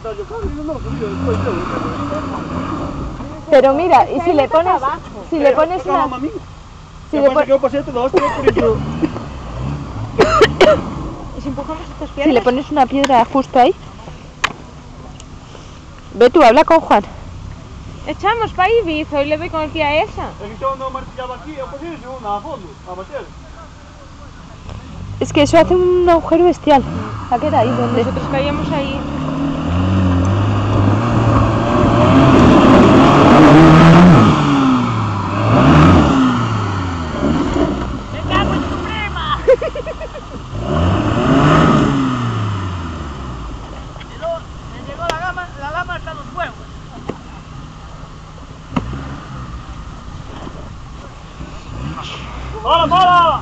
cortar yo cable, no, después yo. Pero mira, y si le pones una... Si le pones ¿Y si empujamos estas piedras? Si le pones una piedra justo ahí. Ve tú, habla con Juan. Echamos para Ibiza y le doy con el pie a esa. Es que eso hace un agujero bestial. ¿A qué era ahí? ¿Dónde? Nosotros caíamos ahí. ¡Me cago en tu prima! Me llegó la lama hasta los huevos. ¡Para, para!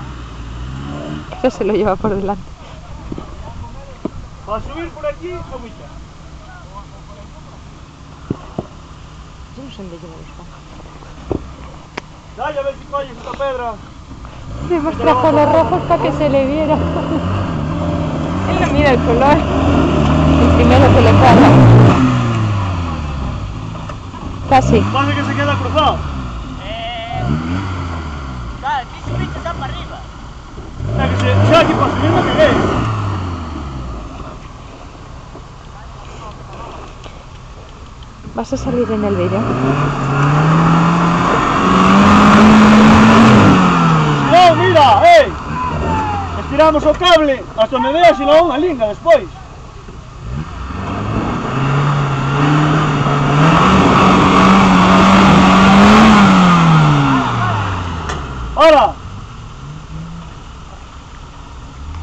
Que se lo lleva por delante. Para subir por aquí, agüita. Yo no sé dónde lleva los pájaros. Dale a ver si fallas esta pedra. Le hemos trajo los rojos para que se le viera. Él no mira el color. El primero que le cuadra. Casi. Pasa que se queda cruzado. Claro, aquí subiste está para arriba. O sea que si aquí para subir no queréis. ¿Vas a salir en el vídeo? No, mira, estiramos o cable hasta me veas y la unha linga despois. Ahora.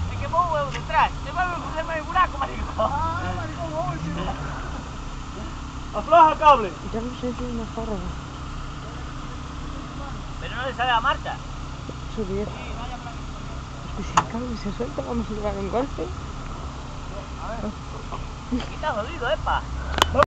Me quemó un huevo detrás. Te va a cogerme el buraco, marico. Afloja cable. Ya no sé si es mejor o no. Pero no le sale a Marta. Subir. Es que si el cable se suelta vamos a llevar un golpe. Aquí está jodido, epa.